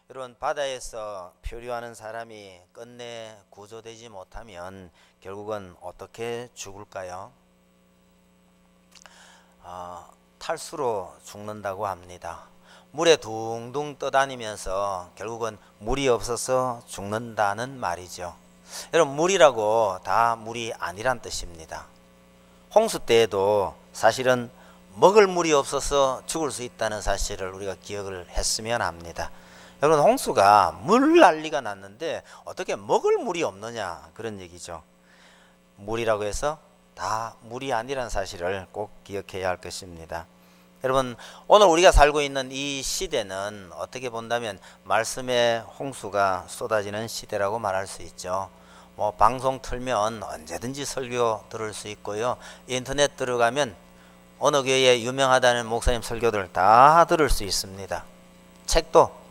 여러분, 바다에서 표류하는 사람이 끝내 구조되지 못하면 결국은 어떻게 죽을까요? 탈수로 죽는다고 합니다. 물에 둥둥 떠다니면서 결국은 물이 없어서 죽는다는 말이죠. 여러분, 물이라고 다 물이 아니란 뜻입니다. 홍수 때에도 사실은 먹을 물이 없어서 죽을 수 있다는 사실을 우리가 기억을 했으면 합니다. 여러분, 홍수가 물 난리가 났는데 어떻게 먹을 물이 없느냐, 그런 얘기죠. 물이라고 해서 다 물이 아니라는 사실을 꼭 기억해야 할 것입니다. 여러분, 오늘 우리가 살고 있는 이 시대는 어떻게 본다면 말씀의 홍수가 쏟아지는 시대라고 말할 수 있죠. 방송 틀면 언제든지 설교 들을 수 있고요, 인터넷 들어가면 어느 교회에 유명하다는 목사님 설교들 다 들을 수 있습니다. 책도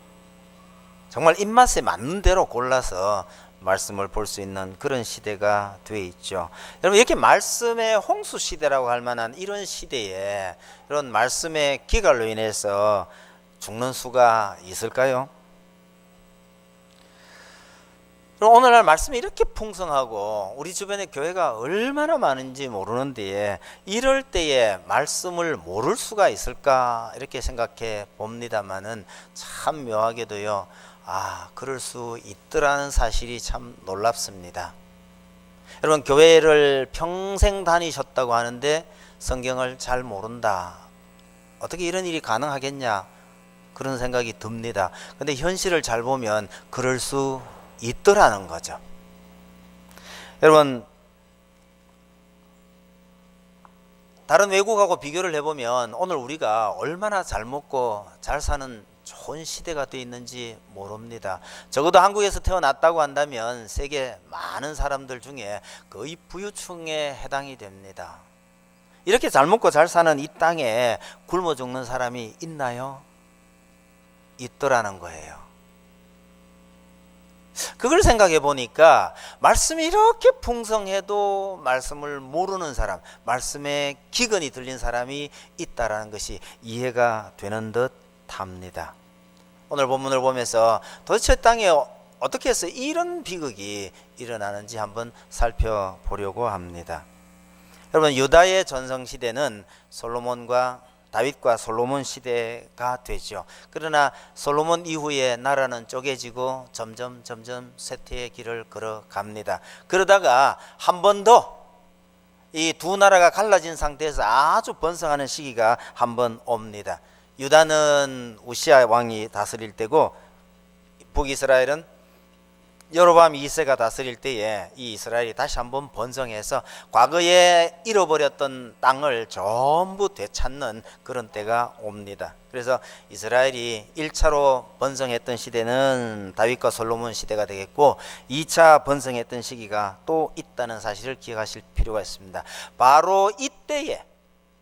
정말 입맛에 맞는 대로 골라서 말씀을 볼 수 있는 그런 시대가 되어 있죠. 여러분, 이렇게 말씀의 홍수 시대라고 할 만한 이런 시대에 이런 말씀의 기갈로 인해서 죽는 수가 있을까요? 오늘날 말씀이 이렇게 풍성하고 우리 주변에 교회가 얼마나 많은지 모르는데 이럴 때에 말씀을 모를 수가 있을까, 이렇게 생각해 봅니다만은 참 묘하게도요, 그럴 수 있더라는 사실이 참 놀랍습니다. 여러분, 교회를 평생 다니셨다고 하는데 성경을 잘 모른다, 어떻게 이런 일이 가능하겠냐, 그런 생각이 듭니다. 근데 현실을 잘 보면 그럴 수 있더라는 거죠. 여러분, 다른 외국하고 비교를 해보면 오늘 우리가 얼마나 잘 먹고 잘 사는 좋은 시대가 되어 있는지 모릅니다. 적어도 한국에서 태어났다고 한다면 세계 많은 사람들 중에 거의 부유층에 해당이 됩니다. 이렇게 잘 먹고 잘 사는 이 땅에 굶어 죽는 사람이 있나요? 있더라는 거예요. 그걸 생각해 보니까 말씀이 이렇게 풍성해도 말씀을 모르는 사람, 말씀에 기근이 들린 사람이 있다라는 것이 이해가 되는 듯 합니다. 오늘 본문을 보면서 도대체 땅에 어떻게 해서 이런 비극이 일어나는지 한번 살펴보려고 합니다. 여러분, 유다의 전성시대는 다윗과 솔로몬 시대가 되죠. 그러나 솔로몬 이후에 나라는 쪼개지고 점점 쇠퇴의 길을 걸어갑니다. 그러다가 한 번 더 이 두 나라가 갈라진 상태에서 아주 번성하는 시기가 한 번 옵니다. 유다는 우시아 왕이 다스릴 때고 북이스라엘은 여로보암 2세가 다스릴 때에 이 이스라엘이 다시 한번 번성해서 과거에 잃어버렸던 땅을 전부 되찾는 그런 때가 옵니다. 그래서 이스라엘이 1차로 번성했던 시대는 다윗과 솔로몬 시대가 되겠고 2차 번성했던 시기가 또 있다는 사실을 기억하실 필요가 있습니다. 바로 이때에,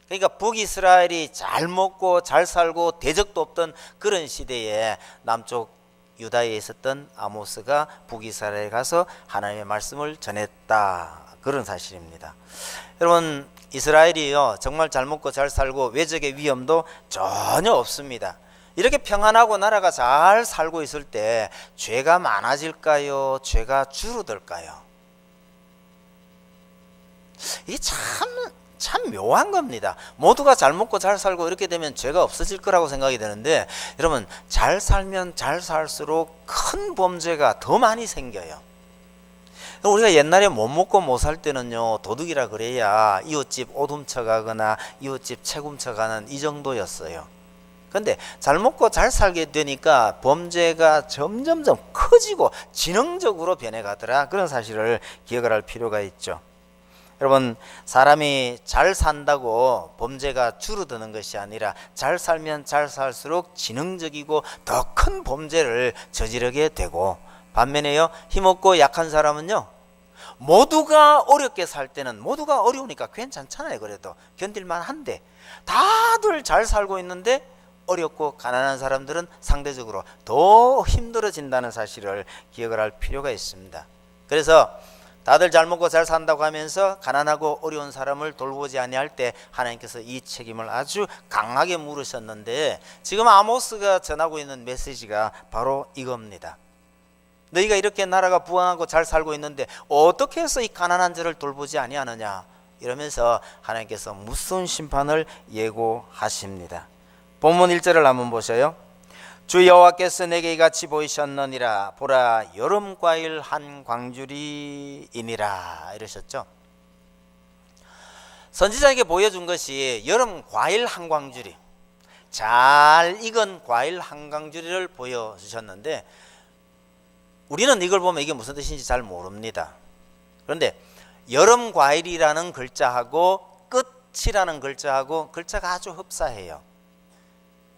그러니까 북이스라엘이 잘 먹고 잘 살고 대적도 없던 그런 시대에 남쪽 유다에 있었던 아모스가 북이스라엘에 가서 하나님의 말씀을 전했다, 그런 사실입니다. 여러분, 이스라엘이요 정말 잘 먹고 잘 살고 외적의 위험도 전혀 없습니다. 이렇게 평안하고 나라가 잘 살고 있을 때 죄가 많아질까요? 죄가 줄어들까요? 이게 참 묘한 겁니다. 모두가 잘 먹고 잘 살고 이렇게 되면 죄가 없어질 거라고 생각이 되는데, 여러분, 잘 살면 잘 살수록 큰 범죄가 더 많이 생겨요. 우리가 옛날에 못 먹고 못 살 때는요, 도둑이라 그래야 이웃집 옷 훔쳐가거나 이웃집 책 훔쳐가는 이 정도였어요. 그런데 잘 먹고 잘 살게 되니까 범죄가 점점점 커지고 지능적으로 변해가더라, 그런 사실을 기억을 할 필요가 있죠. 여러분, 사람이 잘 산다고 범죄가 줄어드는 것이 아니라 잘 살면 잘 살수록 지능적이고 더 큰 범죄를 저지르게 되고, 반면에요, 힘없고 약한 사람은요, 모두가 어렵게 살 때는 모두가 어려우니까 괜찮잖아요. 그래도 견딜만 한데 다들 잘 살고 있는데 어렵고 가난한 사람들은 상대적으로 더 힘들어진다는 사실을 기억을 할 필요가 있습니다. 그래서 다들 잘 먹고 잘 산다고 하면서 가난하고 어려운 사람을 돌보지 아니할 때 하나님께서 이 책임을 아주 강하게 물으셨는데, 지금 아모스가 전하고 있는 메시지가 바로 이겁니다. 너희가 이렇게 나라가 부강하고 잘 살고 있는데 어떻게 해서 이 가난한 자를 돌보지 아니하느냐, 이러면서 하나님께서 무서운 심판을 예고하십니다. 본문 1절을 한번 보셔요. 주 여호와께서 내게 이같이 보이셨느니라. 보라, 여름 과일 한 광주리이니라, 이러셨죠. 선지자에게 보여준 것이 여름 과일 한 광주리, 잘 익은 과일 한 광주리를 보여주셨는데, 우리는 이걸 보면 이게 무슨 뜻인지 잘 모릅니다. 그런데 여름 과일이라는 글자하고 끝이라는 글자하고 글자가 아주 흡사해요.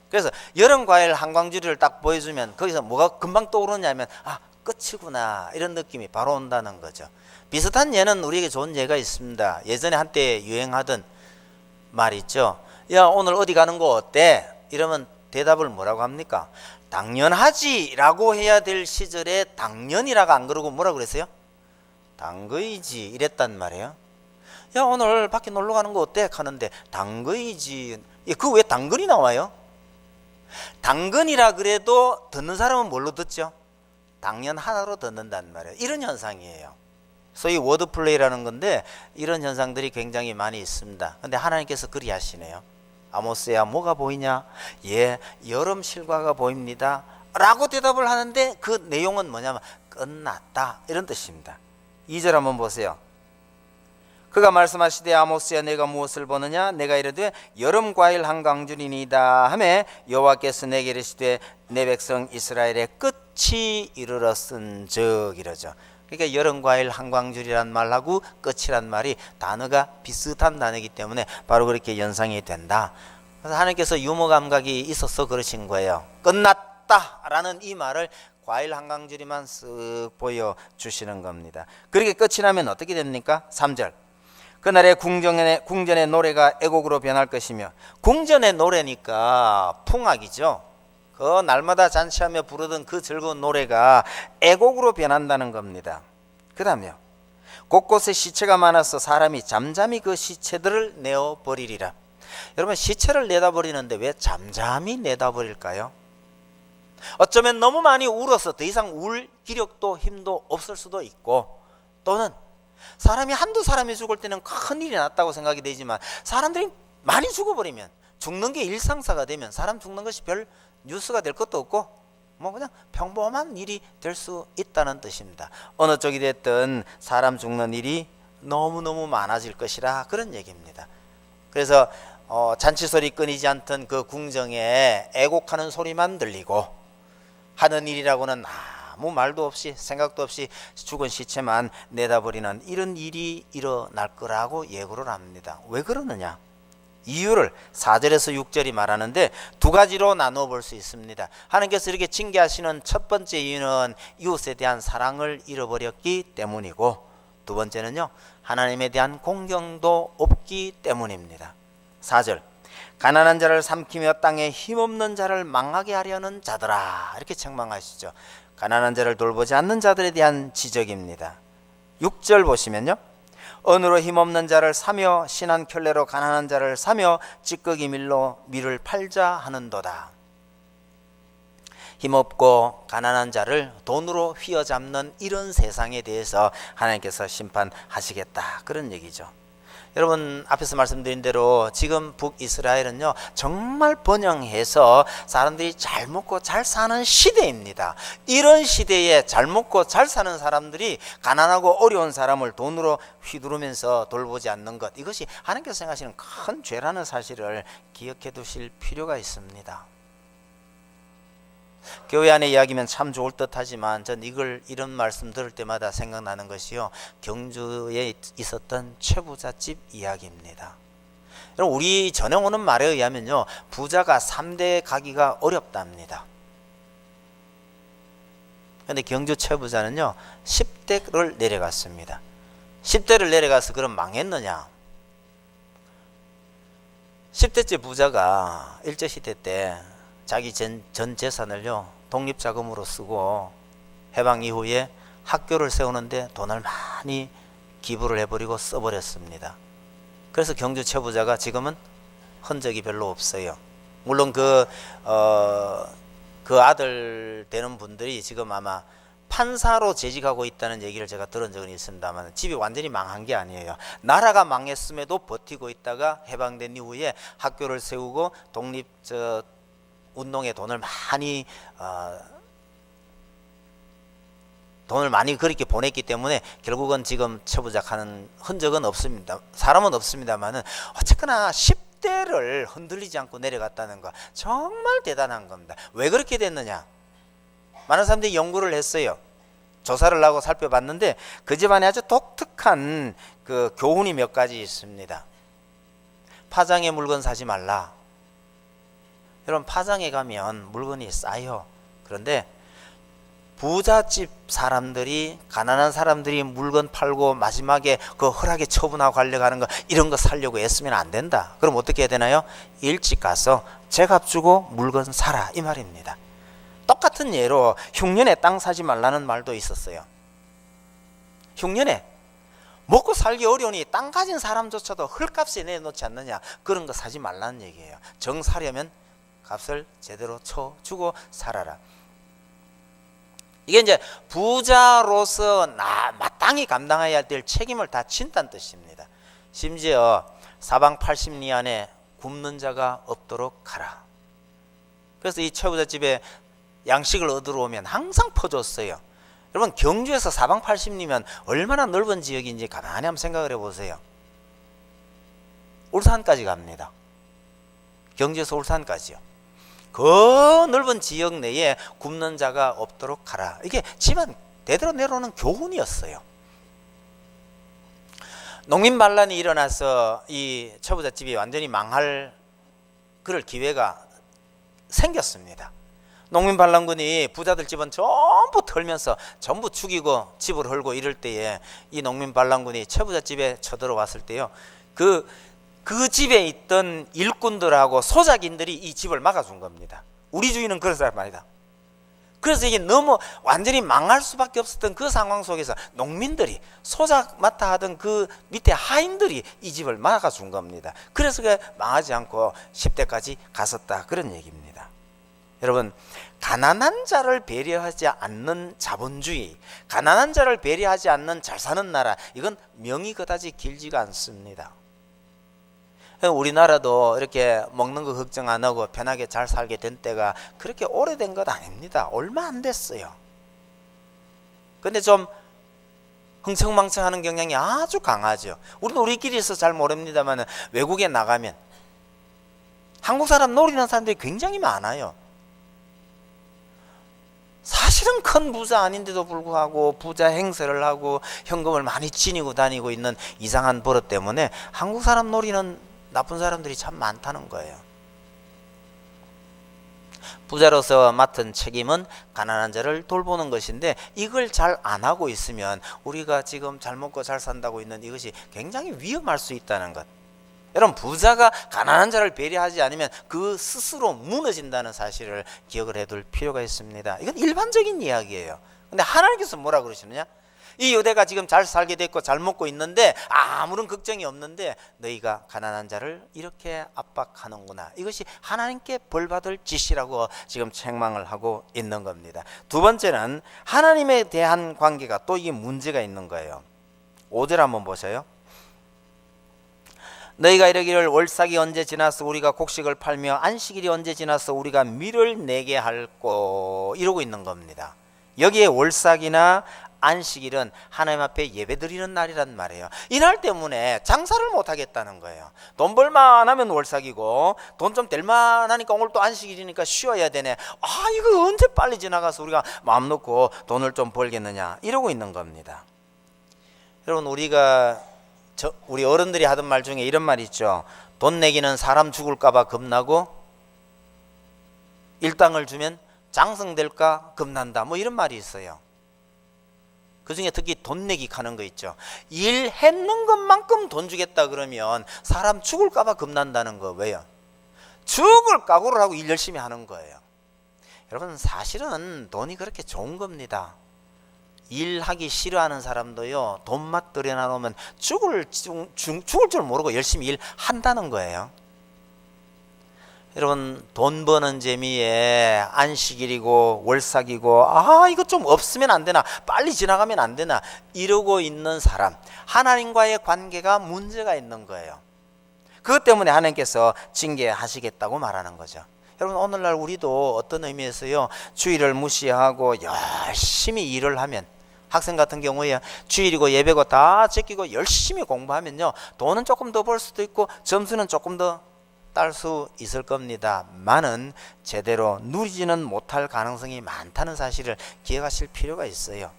그래서 여름 과일 한 광주리를 딱 보여주면 거기서 뭐가 금방 떠오르냐면, 아, 끝이구나, 이런 느낌이 바로 온다는 거죠. 비슷한 예는 우리에게 좋은 예가 있습니다. 예전에 한때 유행하던 말 있죠. 야, 오늘 어디 가는 거 어때? 이러면 대답을 뭐라고 합니까? 당연하지 라고 해야 될 시절에 당연이라고 안 그러고 뭐라 그랬어요? 당거이지 이랬단 말이에요. 야, 오늘 밖에 놀러 가는 거 어때? 하는데 당거이지. 그 왜 당근이 나와요? 당근이라 그래도 듣는 사람은 뭘로 듣죠? 당연하다로 듣는단 말이에요. 이런 현상이에요. 소위 워드플레이라는 건데, 이런 현상들이 굉장히 많이 있습니다. 근데 하나님께서 그리 하시네요. 아모스야, 뭐가 보이냐? 예, 여름 실과가 보입니다 라고 대답을 하는데, 그 내용은 뭐냐면 끝났다, 이런 뜻입니다. 2절 한번 보세요. 그가 말씀하시되 아모스야, 내가 무엇을 보느냐? 내가 이르되 여름 과일 한 광주리니이다 하매 여호와께서 내게 이르시되 내 백성 이스라엘의 끝이 이르렀은즉, 이러죠. 그러니까 여름 과일 한 광주리란 말하고 끝이란 말이 단어가 비슷한 단어이기 때문에 바로 그렇게 연상이 된다. 그래서 하나님께서 유머 감각이 있어서 그러신 거예요. 끝났다라는 이 말을 과일 한 광주리만 쓱 보여주시는 겁니다. 그렇게 끝이 나면 어떻게 됩니까? 3절. 그날의 궁전의 노래가 애곡으로 변할 것이며, 궁전의 노래니까 풍악이죠. 그 날마다 잔치하며 부르던 그 즐거운 노래가 애곡으로 변한다는 겁니다. 그 다음에요, 곳곳에 시체가 많아서 사람이 잠잠히 그 시체들을 내어버리리라. 여러분, 시체를 내다버리는데 왜 잠잠히 내다버릴까요? 어쩌면 너무 많이 울어서 더 이상 울 기력도 힘도 없을 수도 있고, 또는 사람이 한두 사람이 죽을 때는 큰일이 났다고 생각이 되지만, 사람들이 많이 죽어버리면, 죽는 게 일상사가 되면 사람 죽는 것이 별 뉴스가 될 것도 없고 뭐 그냥 평범한 일이 될 수 있다는 뜻입니다. 어느 쪽이 됐든 사람 죽는 일이 너무너무 많아질 것이라, 그런 얘기입니다. 그래서 잔치 소리 끊이지 않던 그 궁정에 애곡하는 소리만 들리고, 하는 일이라고는 아무 말도 없이 생각도 없이 죽은 시체만 내다버리는 이런 일이 일어날 거라고 예고를 합니다. 왜 그러느냐? 이유를 4절에서 6절이 말하는데 두 가지로 나누어 볼 수 있습니다. 하나님께서 이렇게 징계하시는 첫 번째 이유는 이웃에 대한 사랑을 잃어버렸기 때문이고, 두 번째는요, 하나님에 대한 공경도 없기 때문입니다. 4절. 가난한 자를 삼키며 땅에 힘없는 자를 망하게 하려는 자들아, 이렇게 책망하시죠. 가난한 자를 돌보지 않는 자들에 대한 지적입니다. 6절 보시면요, 언으로 힘없는 자를 사며 신한 켤레로 가난한 자를 사며 찌꺼기 밀을 팔자 하는도다. 힘없고 가난한 자를 돈으로 휘어잡는 이런 세상에 대해서 하나님께서 심판하시겠다, 그런 얘기죠. 여러분, 앞에서 말씀드린 대로 지금 북이스라엘은요 정말 번영해서 사람들이 잘 먹고 잘 사는 시대입니다. 이런 시대에 잘 먹고 잘 사는 사람들이 가난하고 어려운 사람을 돈으로 휘두르면서 돌보지 않는 것, 이것이 하나님께서 생각하시는 큰 죄라는 사실을 기억해 두실 필요가 있습니다. 교회 안의 이야기면 참 좋을 듯 하지만 전 이런 말씀 들을 때마다 생각나는 것이요, 경주에 있었던 최부잣집 이야기입니다. 여러분, 우리 전해 오는 말에 의하면요, 부자가 3대 가기가 어렵답니다. 그런데 경주 최부자는요 10대를 내려갔습니다. 10대를 내려가서 그럼 망했느냐? 10대째 부자가 일제시대 때 자기 전 재산을요 독립자금으로 쓰고 해방 이후에 학교를 세우는데 돈을 많이 기부를 해버리고 써버렸습니다. 그래서 경주 처부자가 지금은 흔적이 별로 없어요. 물론 그 아들 되는 분들이 지금 아마 판사로 재직하고 있다는 얘기를 제가 들은 적은 있습니다만 집이 완전히 망한 게 아니에요. 나라가 망했음에도 버티고 있다가 해방된 이후에 학교를 세우고 독립 운동에 돈을 많이 그렇게 보냈기 때문에 결국은 지금 처부작하는 흔적은 없습니다. 사람은 없습니다만은 어쨌거나 10대를 흔들리지 않고 내려갔다는 거 정말 대단한 겁니다. 왜 그렇게 됐느냐? 많은 사람들이 연구를 했어요. 조사를 하고 살펴봤는데 그 집안에 아주 독특한 그 교훈이 몇 가지 있습니다. 파장에 물건 사지 말라. 여러분, 파장에 가면 물건이 싸요. 그런데 부잣집 사람들이, 가난한 사람들이 물건 팔고 마지막에 그 허락에 처분하고 가려고 거, 이런 거 사려고 애쓰면 안 된다. 그럼 어떻게 해야 되나요? 일찍 가서 제값 주고 물건 사라, 이 말입니다. 똑같은 예로 흉년에 땅 사지 말라는 말도 있었어요. 흉년에 먹고 살기 어려우니 땅 가진 사람조차도 헐값에 내놓지 않느냐, 그런 거 사지 말라는 얘기예요. 정 사려면 값을 제대로 쳐주고 살아라. 이게 이제 부자로서 마땅히 감당해야 될 책임을 다 진다는 뜻입니다. 심지어 사방 80리 안에 굶는 자가 없도록 하라. 그래서 이 처부자 집에 양식을 얻으러 오면 항상 퍼줬어요. 여러분, 경주에서 사방 80리면 얼마나 넓은 지역인지 가만히 한번 생각을 해보세요. 울산까지 갑니다. 경주에서 울산까지요. 그 넓은 지역 내에 굶는 자가 없도록 하라. 이게 집안 대대로 내려오는 교훈이었어요. 농민반란이 일어나서 이 처부잣집이 완전히 망할 그럴 기회가 생겼습니다. 농민반란군이 부자들 집은 전부 털면서 전부 죽이고 집을 헐고 이럴 때에 이 농민반란군이 처부잣집에 쳐들어왔을 때요, 그 집에 있던 일꾼들하고 소작인들이 이 집을 막아준 겁니다. 우리 주인은 그런 사람 아니다. 그래서 이게 너무 완전히 망할 수밖에 없었던 그 상황 속에서 농민들이, 소작 맡아 하던 그 밑에 하인들이 이 집을 막아준 겁니다. 그래서 망하지 않고 10대까지 갔었다, 그런 얘기입니다. 여러분, 가난한 자를 배려하지 않는 자본주의, 가난한 자를 배려하지 않는 잘 사는 나라, 이건 명이 그다지 길지가 않습니다. 우리나라도 이렇게 먹는 거 걱정 안 하고 편하게 잘 살게 된 때가 그렇게 오래된 것 아닙니다. 얼마 안 됐어요. 근데 좀 흥청망청하는 경향이 아주 강하죠. 우리는 우리끼리 있어서 잘 모릅니다만 외국에 나가면 한국 사람 노리는 사람들이 굉장히 많아요. 사실은 큰 부자 아닌데도 불구하고 부자 행세를 하고 현금을 많이 지니고 다니고 있는 이상한 버릇 때문에 한국 사람 노리는 나쁜 사람들이 참 많다는 거예요. 부자로서 맡은 책임은 가난한 자를 돌보는 것인데 이걸 잘 안 하고 있으면 우리가 지금 잘 먹고 잘 산다고 있는 이것이 굉장히 위험할 수 있다는 것. 여러분, 부자가 가난한 자를 배려하지 않으면 그 스스로 무너진다는 사실을 기억을 해둘 필요가 있습니다. 이건 일반적인 이야기예요. 근데 하나님께서 뭐라 그러시느냐? 이 유대가 지금 잘 살게 됐고 잘 먹고 있는데 아무런 걱정이 없는데 너희가 가난한 자를 이렇게 압박하는구나. 이것이 하나님께 벌받을 짓이라고 지금 책망을 하고 있는 겁니다. 두 번째는 하나님에 대한 관계가 또 이게 문제가 있는 거예요. 5절 한번 보세요. 너희가 이르기를 월삭이 언제 지나서 우리가 곡식을 팔며 안식일이 언제 지나서 우리가 밀을 내게 할꼬, 이러고 있는 겁니다. 여기에 월삭이나 안식일은 하나님 앞에 예배드리는 날이란 말이에요. 이날 때문에 장사를 못하겠다는 거예요. 돈 벌만 하면 월삭이고 돈 좀 될만 하니까 오늘 또 안식일이니까 쉬어야 되네. 아, 이거 언제 빨리 지나가서 우리가 마음 놓고 돈을 좀 벌겠느냐, 이러고 있는 겁니다. 여러분, 우리 어른들이 하던 말 중에 이런 말이 있죠. 돈 내기는 사람 죽을까 봐 겁나고 일당을 주면 장성될까 겁난다, 뭐 이런 말이 있어요. 그 중에 특히 돈 내기 하는 거 있죠. 일했는 것만큼 돈 주겠다 그러면 사람 죽을까 봐 겁난다는 거. 왜요? 죽을 각오를 하고 일 열심히 하는 거예요. 여러분, 사실은 돈이 그렇게 좋은 겁니다. 일하기 싫어하는 사람도요, 돈만 들여놔놓으면 죽을 줄 모르고 열심히 일한다는 거예요. 여러분, 돈 버는 재미에 안식일이고 월삭이고 이거 좀 없으면 안 되나, 빨리 지나가면 안 되나 이러고 있는 사람, 하나님과의 관계가 문제가 있는 거예요. 그것 때문에 하나님께서 징계하시겠다고 말하는 거죠. 여러분, 오늘날 우리도 어떤 의미에서요, 주일을 무시하고 열심히 일을 하면, 학생 같은 경우에 주일이고 예배고 다 제끼고 열심히 공부하면요, 돈은 조금 더 벌 수도 있고 점수는 조금 더 딸 수 있을 겁니다. 만은 제대로 누리지는 못할 가능성이 많다는 사실을 기억하실 필요가 있어요.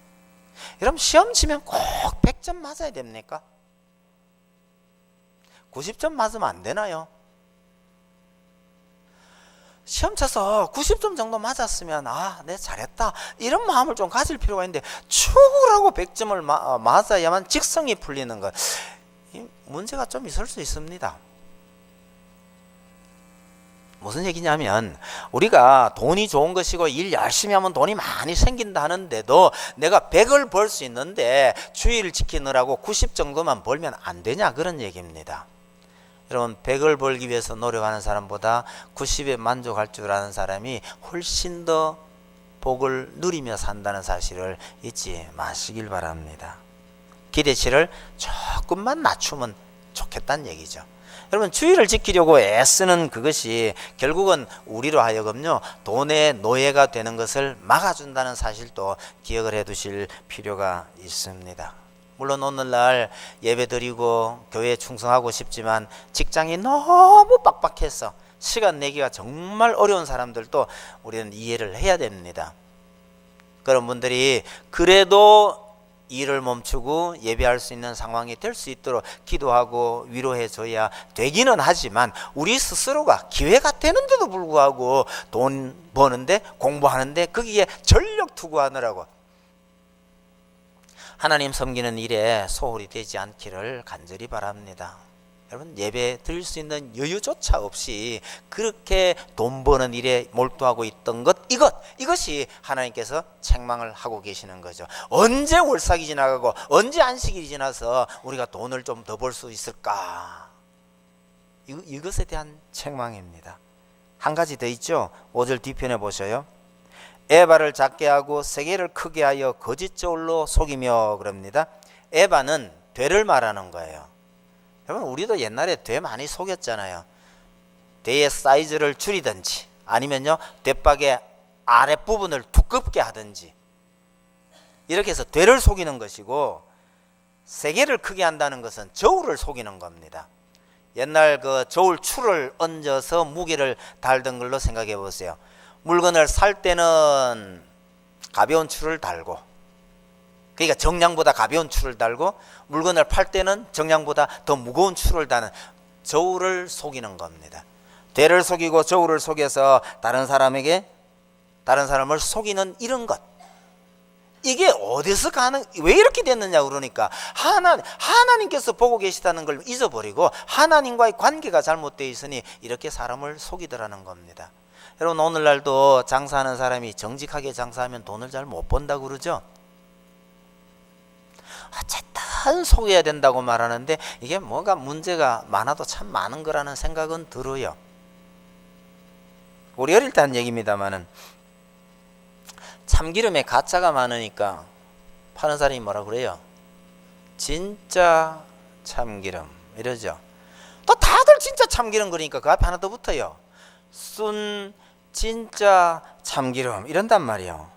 여러분, 시험 치면 꼭 100점 맞아야 됩니까? 90점 맞으면 안 되나요? 시험 쳐서 90점 정도 맞았으면 내가 잘했다 이런 마음을 좀 가질 필요가 있는데, 죽으라고 100점을 맞아야만 직성이 풀리는 것, 이 문제가 좀 있을 수 있습니다. 무슨 얘기냐면, 우리가 돈이 좋은 것이고 일 열심히 하면 돈이 많이 생긴다 하는데도 내가 100을 벌 수 있는데 주의를 지키느라고 90 정도만 벌면 안 되냐, 그런 얘기입니다. 여러분, 100을 벌기 위해서 노력하는 사람보다 90에 만족할 줄 아는 사람이 훨씬 더 복을 누리며 산다는 사실을 잊지 마시길 바랍니다. 기대치를 조금만 낮추면 좋겠다는 얘기죠. 여러분, 주의를 지키려고 애쓰는 그것이 결국은 우리로 하여금요, 돈의 노예가 되는 것을 막아준다는 사실도 기억을 해 두실 필요가 있습니다. 물론 오늘날 예배드리고 교회에 충성하고 싶지만 직장이 너무 빡빡해서 시간 내기가 정말 어려운 사람들도 우리는 이해를 해야 됩니다. 그런 분들이 그래도 일을 멈추고 예배할 수 있는 상황이 될 수 있도록 기도하고 위로해 줘야 되기는 하지만, 우리 스스로가 기회가 되는데도 불구하고 돈 버는데, 공부하는데 거기에 전력 투구하느라고 하나님 섬기는 일에 소홀히 되지 않기를 간절히 바랍니다. 여러분, 예배 드릴 수 있는 여유조차 없이 그렇게 돈 버는 일에 몰두하고 있던 이것이 하나님께서 책망을 하고 계시는 거죠. 언제 월삭이 지나가고 언제 안식일이 지나서 우리가 돈을 좀 더 벌 수 있을까? 이것에 대한 책망입니다. 한 가지 더 있죠. 5절 뒤편에 보셔요. 에바를 작게 하고 세계를 크게 하여 거짓 저울로 속이며, 그럽니다. 에바는 되를 말하는 거예요. 여러분, 우리도 옛날에 돼 많이 속였잖아요. 되의 사이즈를 줄이든지 아니면요, 되박의 아랫부분을 두껍게 하든지 이렇게 해서 되를 속이는 것이고, 세계를 크게 한다는 것은 저울을 속이는 겁니다. 옛날 그 저울 줄을 얹어서 무게를 달던 걸로 생각해 보세요. 물건을 살 때는 가벼운 줄을 달고, 그러니까 정량보다 가벼운 줄을 달고, 물건을 팔 때는 정량보다 더 무거운 줄을 다는 저울을 속이는 겁니다. 되를 속이고 저울을 속여서 다른 사람을 속이는 이런 것, 이게 어디서 왜 이렇게 됐느냐 그러니까, 하나님께서 보고 계시다는 걸 잊어버리고 하나님과의 관계가 잘못되어 있으니 이렇게 사람을 속이더라는 겁니다. 여러분, 오늘날도 장사하는 사람이 정직하게 장사하면 돈을 잘 못 번다고 그러죠. 어쨌든 속여야 된다고 말하는데 이게 뭔가 문제가 많아도 참 많은 거라는 생각은 들어요. 우리 어릴 때 한 얘기입니다만은, 참기름에 가짜가 많으니까 파는 사람이 뭐라 그래요? 진짜 참기름 이러죠. 또 다들 진짜 참기름 그러니까 그 앞에 하나 더 붙어요. 순 진짜 참기름 이런단 말이에요.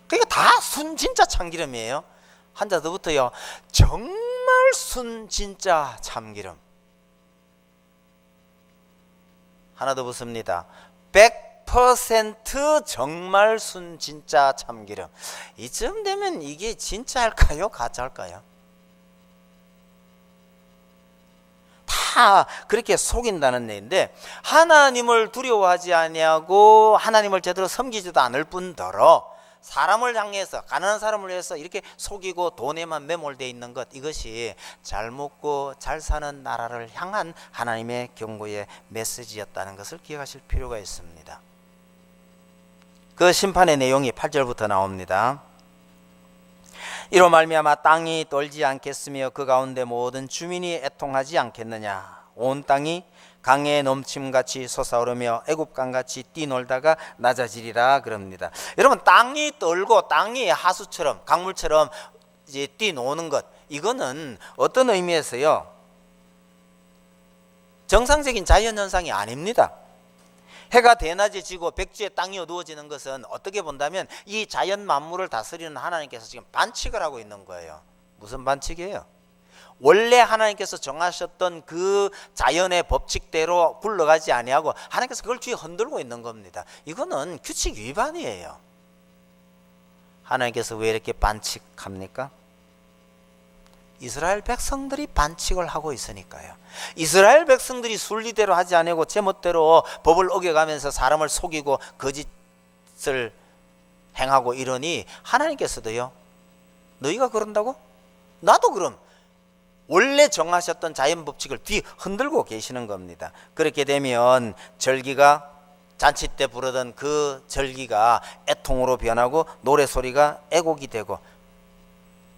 그러니까 다 순 진짜 참기름이에요. 한자 더 붙어요. 정말 순 진짜 참기름. 하나 더 붙습니다. 100% 정말 순 진짜 참기름. 이쯤 되면 이게 진짜일까요? 가짜일까요? 다 그렇게 속인다는 얘기인데, 하나님을 두려워하지 아니하고 하나님을 제대로 섬기지도 않을 뿐더러 사람을 향해서, 가난한 사람을 위해서 이렇게 속이고 돈에만 매몰되어 있는 것, 이것이 잘 먹고 잘 사는 나라를 향한 하나님의 경고의 메시지였다는 것을 기억하실 필요가 있습니다. 그 심판의 내용이 8절부터 나옵니다. 이로 말미암아 땅이 떨지 않겠으며 그 가운데 모든 주민이 애통하지 않겠느냐. 온 땅이 강의 넘침같이 솟아오르며 애굽강같이 뛰놀다가 낮아지리라 그럽니다. 여러분, 땅이 떨고 땅이 하수처럼 강물처럼 이제 뛰노는 것, 이거는 어떤 의미에서요, 정상적인 자연현상이 아닙니다. 해가 대낮에 지고 백주에 땅이 어두워지는 것은 어떻게 본다면 이 자연 만물을 다스리는 하나님께서 지금 반칙을 하고 있는 거예요. 무슨 반칙이에요? 원래 하나님께서 정하셨던 그 자연의 법칙대로 굴러가지 아니하고 하나님께서 그걸 뒤에 흔들고 있는 겁니다. 이거는 규칙 위반이에요. 하나님께서 왜 이렇게 반칙합니까? 이스라엘 백성들이 반칙을 하고 있으니까요. 이스라엘 백성들이 순리대로 하지 아니하고 제멋대로 법을 어겨가면서 사람을 속이고 거짓을 행하고 이러니 하나님께서도요, 너희가 그런다고? 나도 그럼 원래 정하셨던 자연 법칙을 뒤 흔들고 계시는 겁니다. 그렇게 되면 절기가, 잔치 때 부르던 그 절기가 애통으로 변하고 노래소리가 애곡이 되고,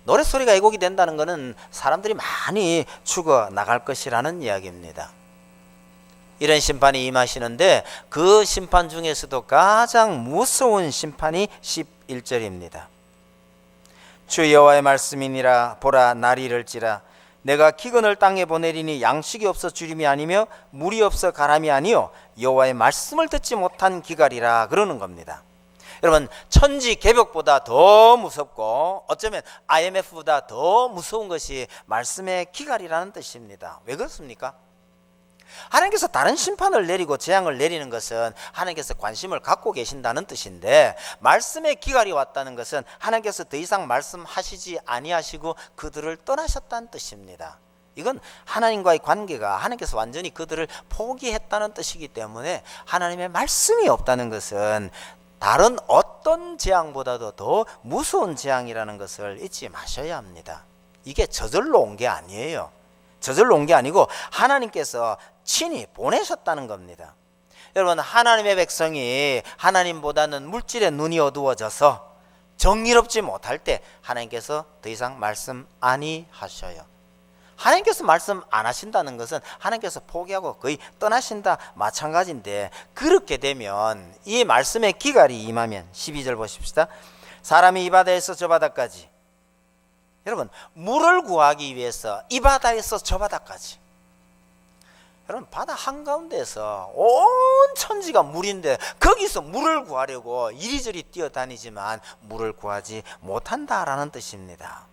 노래소리가 애곡이 된다는 것은 사람들이 많이 죽어 나갈 것이라는 이야기입니다. 이런 심판이 임하시는데 그 심판 중에서도 가장 무서운 심판이 11절입니다. 주 여호와의 말씀이니라. 보라, 날이 이를지라. 내가 기근을 땅에 보내리니 양식이 없어 주림이 아니며 물이 없어 가람이 아니요 여호와의 말씀을 듣지 못한 기갈이라 그러는 겁니다. 여러분, 천지 개벽보다 더 무섭고 어쩌면 IMF보다 더 무서운 것이 말씀의 기갈이라는 뜻입니다. 왜 그렇습니까? 하나님께서 다른 심판을 내리고 재앙을 내리는 것은 하나님께서 관심을 갖고 계신다는 뜻인데, 말씀의 기갈이 왔다는 것은 하나님께서 더 이상 말씀하시지 아니하시고 그들을 떠나셨다는 뜻입니다. 이건 하나님과의 관계가, 하나님께서 완전히 그들을 포기했다는 뜻이기 때문에 하나님의 말씀이 없다는 것은 다른 어떤 재앙보다도 더 무서운 재앙이라는 것을 잊지 마셔야 합니다. 이게 저절로 온 게 아니에요. 저절로 온 게 아니고 하나님께서 친히 보내셨다는 겁니다. 여러분, 하나님의 백성이 하나님보다는 물질의 눈이 어두워져서 정의롭지 못할 때 하나님께서 더 이상 말씀 아니하셔요. 하나님께서 말씀 안 하신다는 것은 하나님께서 포기하고 거의 떠나신다 마찬가지인데, 그렇게 되면 이 말씀의 기갈이 임하면 12절 보십시다. 사람이 이 바다에서 저 바다까지, 여러분, 물을 구하기 위해서 이 바다에서 저 바다까지, 여러분, 바다 한가운데에서 온 천지가 물인데 거기서 물을 구하려고 이리저리 뛰어다니지만 물을 구하지 못한다라는 뜻입니다.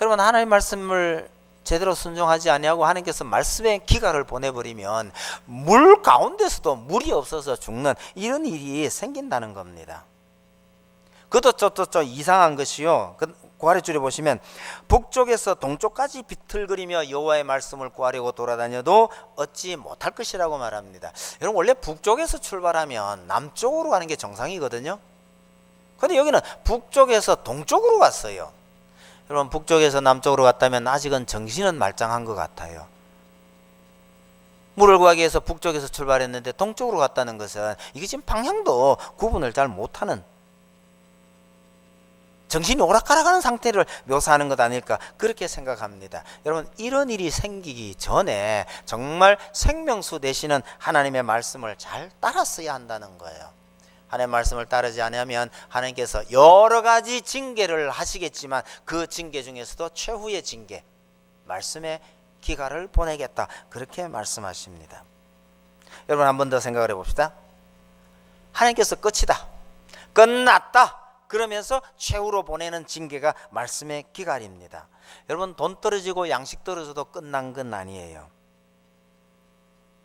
여러분, 하나님의 말씀을 제대로 순종하지 아니하고 하나님께서 말씀의 기갈을 보내버리면 물 가운데서도 물이 없어서 죽는 이런 일이 생긴다는 겁니다. 그것도 좀 이상한 것이요, 그 아래줄에 보시면 북쪽에서 동쪽까지 비틀거리며 여호와의 말씀을 구하려고 돌아다녀도 얻지 못할 것이라고 말합니다. 여러분, 원래 북쪽에서 출발하면 남쪽으로 가는 게 정상이거든요. 그런데 여기는 북쪽에서 동쪽으로 갔어요. 여러분, 북쪽에서 남쪽으로 갔다면 아직은 정신은 말짱한 것 같아요. 물을 구하기 위해서 북쪽에서 출발했는데 동쪽으로 갔다는 것은 이게 지금 방향도 구분을 잘 못하는, 정신이 오락가락하는 상태를 묘사하는 것 아닐까, 그렇게 생각합니다. 여러분, 이런 일이 생기기 전에 정말 생명수 되시는 하나님의 말씀을 잘 따랐어야 한다는 거예요. 하나님의 말씀을 따르지 않으면 하나님께서 여러 가지 징계를 하시겠지만 그 징계 중에서도 최후의 징계, 말씀의 기갈을 보내겠다, 그렇게 말씀하십니다. 여러분, 한 번 더 생각을 해봅시다. 하나님께서 끝이다, 끝났다 그러면서 최후로 보내는 징계가 말씀의 기갈입니다. 여러분, 돈 떨어지고 양식 떨어져도 끝난 건 아니에요.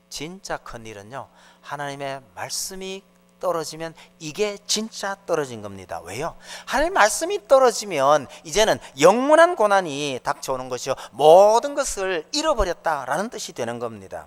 진짜 큰일은요, 하나님의 말씀이 떨어지면 이게 진짜 떨어진 겁니다. 왜요? 하나님의 말씀이 떨어지면 이제는 영원한 고난이 닥쳐오는 것이요, 모든 것을 잃어버렸다라는 뜻이 되는 겁니다.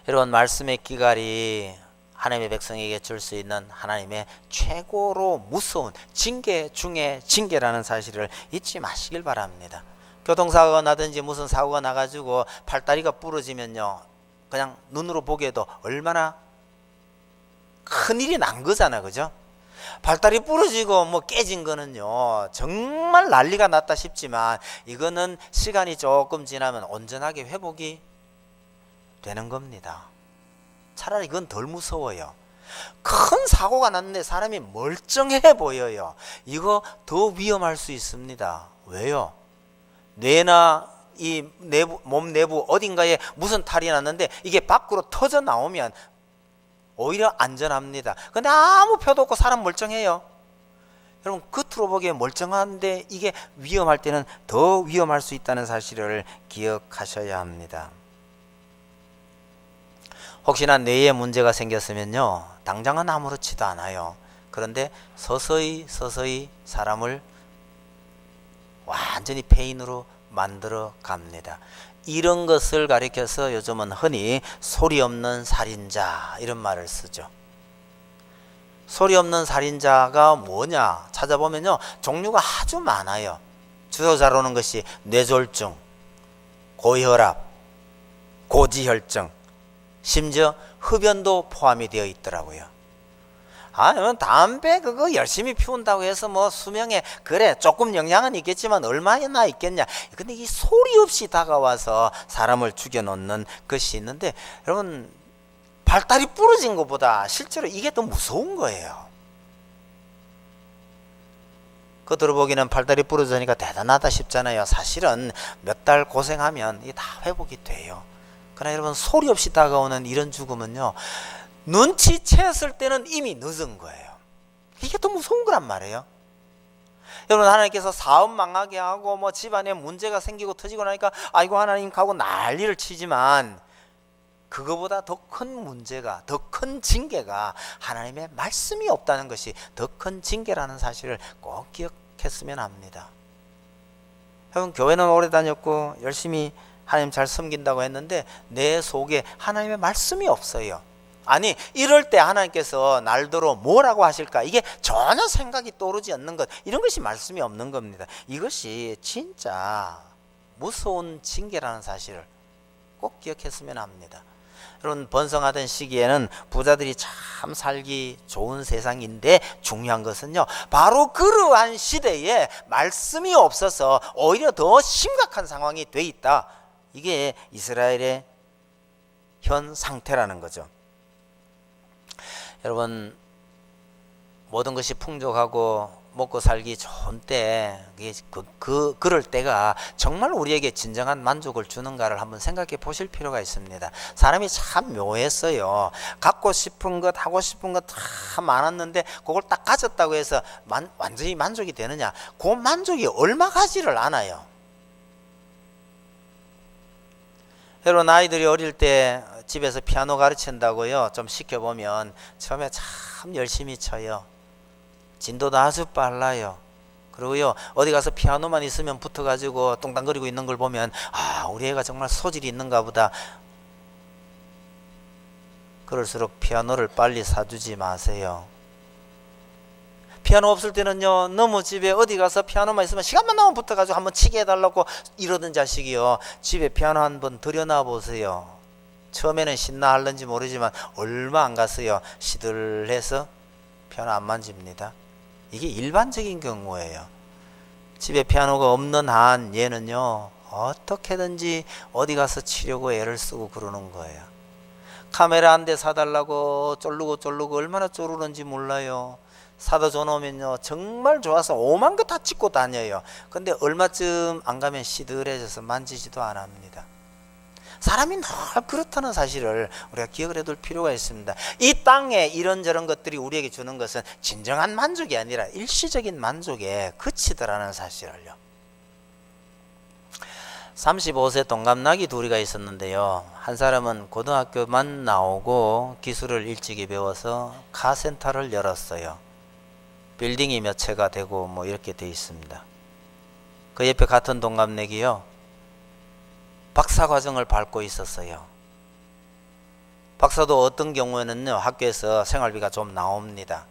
여러분, 말씀의 기갈이 하나님의 백성에게 줄 수 있는 하나님의 최고로 무서운 징계 중에 징계라는 사실을 잊지 마시길 바랍니다. 교통사고가 나든지 무슨 사고가 나가지고 팔다리가 부러지면요, 그냥 눈으로 보기에도 얼마나 큰일이 난 거잖아, 그죠? 발다리 부러지고 뭐 깨진 거는요 정말 난리가 났다 싶지만 이거는 시간이 조금 지나면 온전하게 회복이 되는 겁니다. 차라리 그건 덜 무서워요. 큰 사고가 났는데 사람이 멀쩡해 보여요. 이거 더 위험할 수 있습니다. 왜요? 뇌나 이 내부, 몸 내부 어딘가에 무슨 탈이 났는데 이게 밖으로 터져 나오면 오히려 안전합니다. 근데 아무 표도 없고 사람 멀쩡해요. 여러분 겉으로 보기에 멀쩡한데 이게 위험할 때는 더 위험할 수 있다는 사실을 기억하셔야 합니다. 혹시나 뇌에 문제가 생겼으면요 당장은 아무렇지도 않아요. 그런데 서서히 사람을 완전히 폐인으로 만들어 갑니다. 이런 것을 가리켜서 요즘은 흔히 소리 없는 살인자 이런 말을 쓰죠. 소리 없는 살인자가 뭐냐 찾아보면요 종류가 아주 많아요. 주소자로는 것이 뇌졸중, 고혈압, 고지혈증, 심지어 흡연도 포함이 되어 있더라고요. 담배 그거 열심히 피운다고 해서 뭐 수명에 그래 조금 영향은 있겠지만 얼마나 있겠냐. 근데 이 소리 없이 다가와서 사람을 죽여놓는 것이 있는데 여러분 발다리 부러진 것보다 실제로 이게 더 무서운 거예요. 겉으로 보기는 발다리 부러지니까 대단하다 싶잖아요. 사실은 몇 달 고생하면 이게 다 회복이 돼요. 그러나 여러분 소리 없이 다가오는 이런 죽음은요 눈치챘을 때는 이미 늦은 거예요. 이게 더 무서운 거란 말이에요. 여러분 하나님께서 사업 망하게 하고 뭐 집안에 문제가 생기고 터지고 나니까 아이고 하나님 하고 난리를 치지만 그거보다 더 큰 문제가 더 큰 징계가 하나님의 말씀이 없다는 것이 더 큰 징계라는 사실을 꼭 기억했으면 합니다. 여러분 교회는 오래 다녔고 열심히 하나님 잘 섬긴다고 했는데 내 속에 하나님의 말씀이 없어요. 아니 이럴 때 하나님께서 날더러 뭐라고 하실까 이게 전혀 생각이 떠오르지 않는 것 이런 것이 말씀이 없는 겁니다. 이것이 진짜 무서운 징계라는 사실을 꼭 기억했으면 합니다. 여러분 번성하던 시기에는 부자들이 참 살기 좋은 세상인데 중요한 것은요 바로 그러한 시대에 말씀이 없어서 오히려 더 심각한 상황이 돼 있다. 이게 이스라엘의 현 상태라는 거죠. 여러분 모든 것이 풍족하고 먹고 살기 좋은 때 그럴 때가 정말 우리에게 진정한 만족을 주는가를 한번 생각해 보실 필요가 있습니다. 사람이 참 묘했어요. 갖고 싶은 것 하고 싶은 것 다 많았는데 그걸 딱 가졌다고 해서 완전히 만족이 되느냐, 그 만족이 얼마 가지를 않아요. 여러분 아이들이 어릴 때 집에서 피아노 가르친다고요 좀 시켜보면 처음에 참 열심히 쳐요. 진도도 아주 빨라요. 그리고요 어디 가서 피아노만 있으면 붙어가지고 뚱땅거리고 있는 걸 보면 아 우리 애가 정말 소질이 있는가 보다. 그럴수록 피아노를 빨리 사주지 마세요. 피아노 없을 때는요 너무 집에 어디 가서 피아노만 있으면 시간만 나면 붙어가지고 한번 치게 해달라고 이러던 자식이요 집에 피아노 한번 들여놔 보세요. 처음에는 신나 할는지 모르지만 얼마 안 갔어요. 시들해서 피아노 안 만집니다. 이게 일반적인 경우예요. 집에 피아노가 없는 한 얘는요 어떻게든지 어디 가서 치려고 애를 쓰고 그러는 거예요. 카메라 한 대 사달라고 쫄르고 얼마나 쪼르는지 몰라요. 사다 줘놓으면요 정말 좋아서 오만 거 다 찍고 다녀요. 근데 얼마쯤 안 가면 시들해져서 만지지도 안 합니다. 사람이 늘 그렇다는 사실을 우리가 기억을 해둘 필요가 있습니다. 이 땅에 이런저런 것들이 우리에게 주는 것은 진정한 만족이 아니라 일시적인 만족에 그치더라는 사실을요. 35세 동갑나기 둘이가 있었는데요. 한 사람은 고등학교만 나오고 기술을 일찍이 배워서 카센터를 열었어요. 빌딩이 몇 채가 되고 뭐 이렇게 돼 있습니다. 그 옆에 같은 동갑내기요 박사과정을 밟고 있었어요. 박사도 어떤 경우에는요 학교에서 생활비가 좀 나옵니다.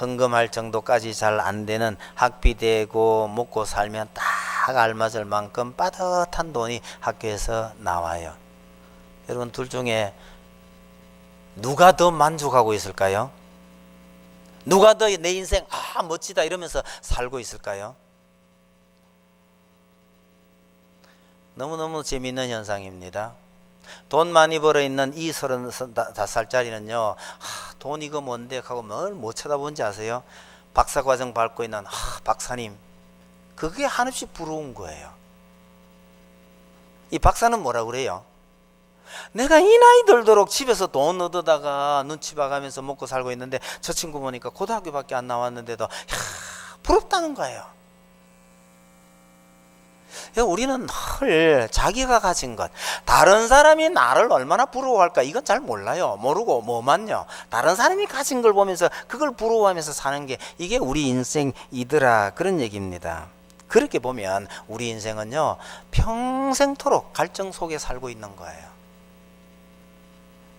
헌금할 정도까지 잘 안 되는 학비 대고 먹고 살면 딱 알맞을 만큼 빠듯한 돈이 학교에서 나와요. 여러분 둘 중에 누가 더 만족하고 있을까요? 누가 더 내 인생 멋지다 이러면서 살고 있을까요? 너무너무 재미있는 현상입니다. 돈 많이 벌어 있는 이 35살짜리는요, 돈 이거 뭔데 하고 뭘 못 쳐다본지 아세요? 박사과정 밟고 있는 박사님, 그게 한없이 부러운 거예요. 이 박사는 뭐라 그래요? 내가 이 나이 들도록 집에서 돈 얻어다가 눈치 봐가면서 먹고 살고 있는데 저 친구 보니까 고등학교밖에 안 나왔는데도 부럽다는 거예요. 우리는 늘 자기가 가진 것, 다른 사람이 나를 얼마나 부러워할까 이건 잘 몰라요. 모르고 뭐만요. 다른 사람이 가진 걸 보면서 그걸 부러워하면서 사는 게 이게 우리 인생이더라, 그런 얘기입니다. 그렇게 보면 우리 인생은요, 평생토록 갈증 속에 살고 있는 거예요.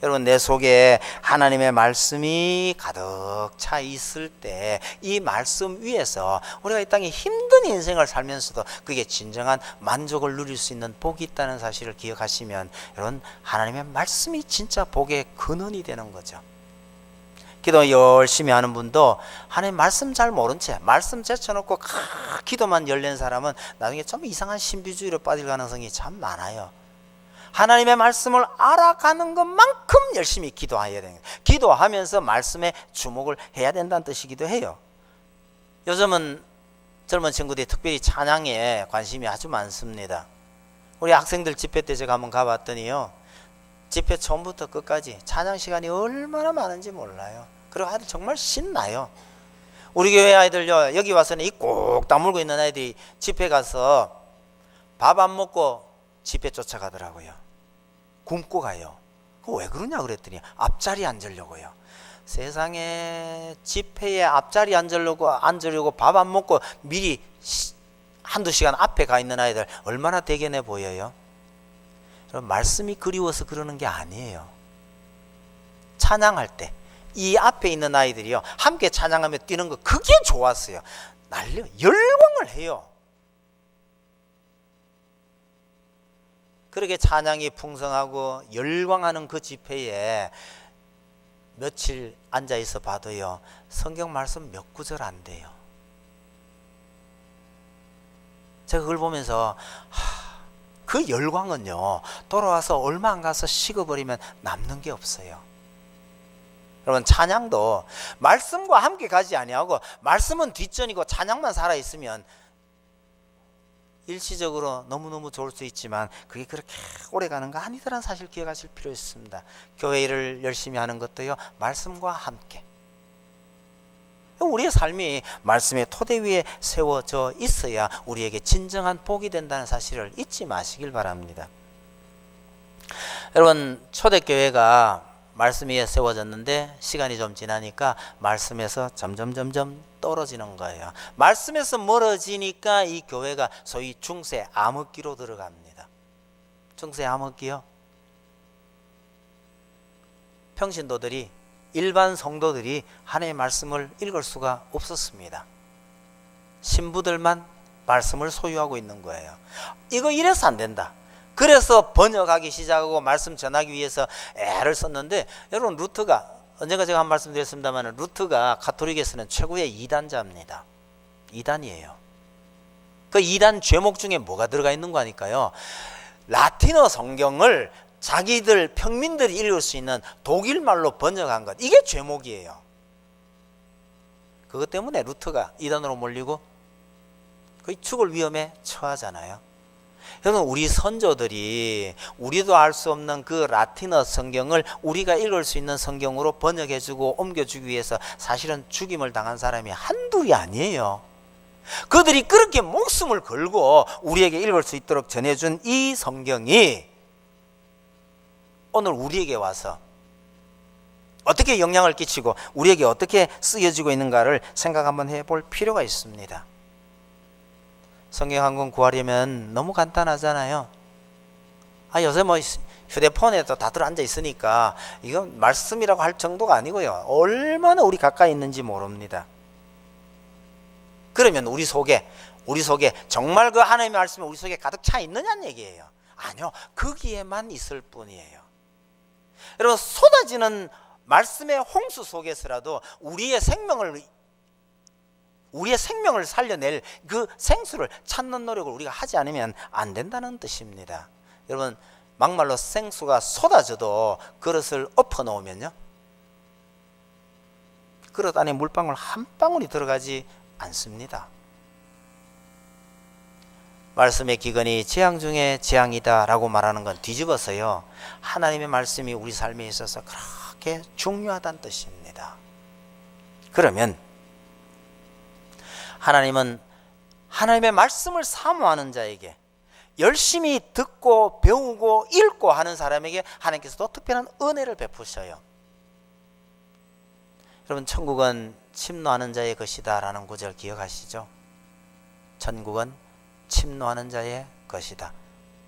여러분, 내 속에 하나님의 말씀이 가득 차 있을 때 이 말씀 위에서 우리가 이 땅에 힘든 인생을 살면서도 그게 진정한 만족을 누릴 수 있는 복이 있다는 사실을 기억하시면 여러분, 하나님의 말씀이 진짜 복의 근원이 되는 거죠. 기도 열심히 하는 분도 하나님 말씀 잘 모른 채 말씀 제쳐놓고 기도만 열린 사람은 나중에 좀 이상한 신비주의로 빠질 가능성이 참 많아요. 하나님의 말씀을 알아가는 것만큼 열심히 기도해야 됩니다. 기도하면서 말씀에 주목을 해야 된다는 뜻이기도 해요. 요즘은 젊은 친구들이 특별히 찬양에 관심이 아주 많습니다. 우리 학생들 집회 때 제가 한번 가봤더니요, 집회 처음부터 끝까지 찬양 시간이 얼마나 많은지 몰라요. 그리고 아이들 정말 신나요. 우리 교회 아이들요, 여기 와서는 입 꼭 다물고 있는 아이들이 집회 가서 밥 안 먹고 집회 쫓아가더라고요. 굶고 가요. 왜 그러냐 그랬더니 앞자리 앉으려고요. 세상에, 집회에 앞자리 앉으려고 밥 안 먹고 미리 한두 시간 앞에 가 있는 아이들 얼마나 대견해 보여요. 말씀이 그리워서 그러는 게 아니에요. 찬양할 때 이 앞에 있는 아이들이요, 함께 찬양하며 뛰는 거 그게 좋았어요. 열광을 해요. 그렇게 찬양이 풍성하고 열광하는 그 집회에 며칠 앉아 있어 봐도요, 성경 말씀 몇 구절 안 돼요. 제가 그걸 보면서 그 열광은요, 돌아와서 얼마 안 가서 식어버리면 남는 게 없어요. 여러분, 찬양도 말씀과 함께 가지 아니하고 말씀은 뒷전이고 찬양만 살아있으면 일시적으로 너무너무 좋을 수 있지만 그게 그렇게 오래 가는 거 아니더라는 사실 기억하실 필요 있습니다. 교회 일을 열심히 하는 것도요, 말씀과 함께. 우리의 삶이 말씀의 토대 위에 세워져 있어야 우리에게 진정한 복이 된다는 사실을 잊지 마시길 바랍니다. 여러분, 초대교회가 말씀 위에 세워졌는데 시간이 좀 지나니까 말씀에서 점점 떨어지는 거예요. 말씀에서 멀어지니까 이 교회가 소위 중세 암흑기로 들어갑니다. 중세 암흑기요, 평신도들이, 일반 성도들이 하나님의 말씀을 읽을 수가 없었습니다. 신부들만 말씀을 소유하고 있는 거예요. 이거 이래서 안 된다. 그래서 번역하기 시작하고 말씀 전하기 위해서 애를 썼는데, 여러분, 루트가, 언젠가 제가 한 말씀 드렸습니다만, 루트가 가톨릭에서는 최고의 이단자입니다. 이단이에요. 그 이단 죄목 중에 뭐가 들어가 있는 거니까요, 라틴어 성경을 자기들 평민들이 읽을 수 있는 독일말로 번역한 것, 이게 죄목이에요. 그것 때문에 루트가 이단으로 몰리고 거의 죽을 위험에 처하잖아요. 여러분, 우리 선조들이 우리도 알 수 없는 그 라틴어 성경을 우리가 읽을 수 있는 성경으로 번역해주고 옮겨주기 위해서 사실은 죽임을 당한 사람이 한둘이 아니에요. 그들이 그렇게 목숨을 걸고 우리에게 읽을 수 있도록 전해준 이 성경이 오늘 우리에게 와서 어떻게 영향을 끼치고 우리에게 어떻게 쓰여지고 있는가를 생각 한번 해볼 필요가 있습니다. 성경 한 권 구하려면 너무 간단하잖아요. 요새 뭐 휴대폰에도 다들 앉아 있으니까 이건 말씀이라고 할 정도가 아니고요, 얼마나 우리 가까이 있는지 모릅니다. 그러면 우리 속에 정말 그 하나님의 말씀이 우리 속에 가득 차 있느냐는 얘기예요. 아니요, 거기에만 있을 뿐이에요. 여러분, 쏟아지는 말씀의 홍수 속에서라도 우리의 생명을 살려낼 그 생수를 찾는 노력을 우리가 하지 않으면 안 된다는 뜻입니다. 여러분, 막말로 생수가 쏟아져도 그릇을 엎어 놓으면요, 그릇 안에 물방울 한 방울이 들어가지 않습니다. 말씀의 기근이 재앙 중에 재앙이다 라고 말하는 건 뒤집어서요, 하나님의 말씀이 우리 삶에 있어서 그렇게 중요하다는 뜻입니다. 그러면 하나님은 하나님의 말씀을 사모하는 자에게, 열심히 듣고 배우고 읽고 하는 사람에게 하나님께서도 특별한 은혜를 베푸셔요. 여러분, 천국은 침노하는 자의 것이다 라는 구절 기억하시죠? 천국은 침노하는 자의 것이다.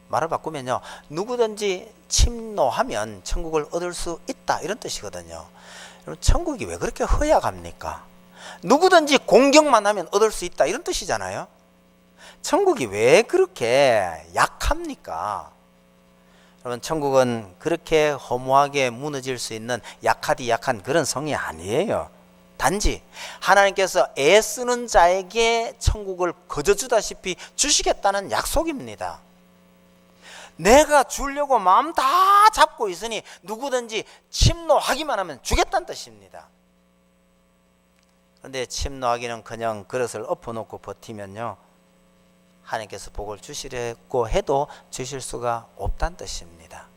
말을 바꾸면요, 누구든지 침노하면 천국을 얻을 수 있다, 이런 뜻이거든요. 여러분, 천국이 왜 그렇게 허약합니까? 누구든지 공격만 하면 얻을 수 있다, 이런 뜻이잖아요. 천국이 왜 그렇게 약합니까? 여러분, 천국은 그렇게 허무하게 무너질 수 있는 약하디 약한 그런 성이 아니에요. 단지 하나님께서 애쓰는 자에게 천국을 거저 주다시피 주시겠다는 약속입니다. 내가 주려고 마음 다 잡고 있으니 누구든지 침노하기만 하면 주겠다는 뜻입니다. 그런데 침노하기는 그냥 그릇을 엎어놓고 버티면요, 하나님께서 복을 주시려고 해도 주실 수가 없다는 뜻입니다.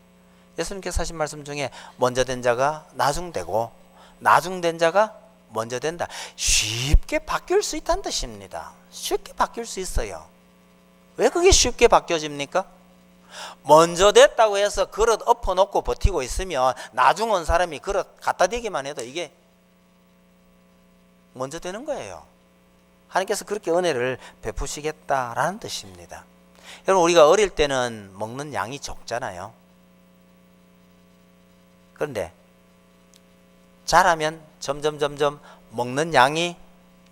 예수님께서 하신 말씀 중에 먼저 된 자가 나중되고 나중된 자가 먼저 된다, 쉽게 바뀔 수 있다는 뜻입니다. 쉽게 바뀔 수 있어요. 왜 그게 쉽게 바뀌어집니까? 먼저 됐다고 해서 그릇 엎어놓고 버티고 있으면 나중 온 사람이 그릇 갖다 대기만 해도 이게 먼저 되는 거예요. 하나님께서 그렇게 은혜를 베푸시겠다라는 뜻입니다. 여러분, 우리가 어릴 때는 먹는 양이 적잖아요. 그런데 자라면 점점 먹는 양이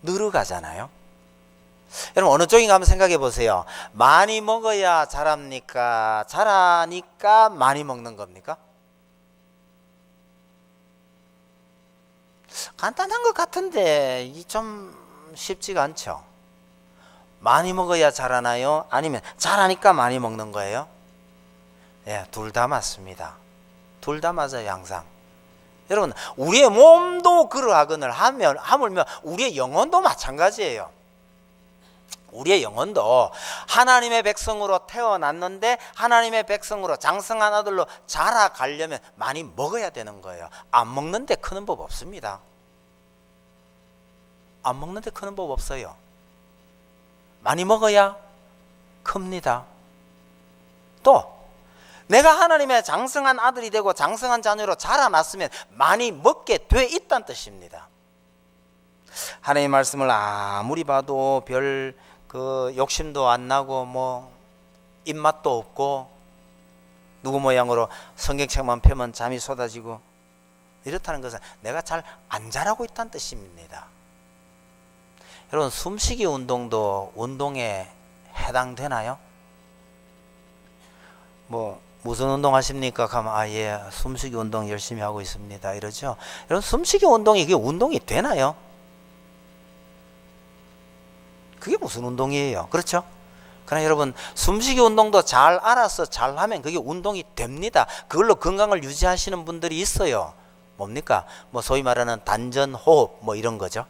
늘어가잖아요. 여러분, 어느 쪽인가 한번 생각해 보세요. 많이 먹어야 자랍니까? 자라니까 많이 먹는 겁니까? 간단한 것 같은데 좀 쉽지가 않죠. 많이 먹어야 자라나요? 아니면 자라니까 많이 먹는 거예요? 예, 둘 다 맞습니다. 둘 다 맞아요, 항상. 여러분, 우리의 몸도 그러하거늘 하물며 우리의 영혼도 마찬가지예요. 우리의 영혼도 하나님의 백성으로 태어났는데 하나님의 백성으로 장성한 아들로 자라가려면 많이 먹어야 되는 거예요. 안 먹는데 크는 법 없습니다. 안 먹는데 크는 법 없어요. 많이 먹어야 큽니다. 또 내가 하나님의 장성한 아들이 되고 장성한 자녀로 자라났으면 많이 먹게 돼 있다는 뜻입니다. 하나님의 말씀을 아무리 봐도 별 욕심도 안 나고 입맛도 없고 누구 모양으로 성경책만 펴면 잠이 쏟아지고 이렇다는 것은 내가 잘 안 자라고 있다는 뜻입니다. 여러분, 숨쉬기 운동도 운동에 해당되나요? 무슨 운동 하십니까? 하면 예, 숨쉬기 운동 열심히 하고 있습니다, 이러죠. 여러분, 숨쉬기 운동이 그게 운동이 되나요? 그게 무슨 운동이에요? 그렇죠? 그러나 여러분, 숨쉬기 운동도 잘 알아서 잘 하면 그게 운동이 됩니다. 그걸로 건강을 유지하시는 분들이 있어요. 뭡니까? 소위 말하는 단전 호흡 이런 거죠.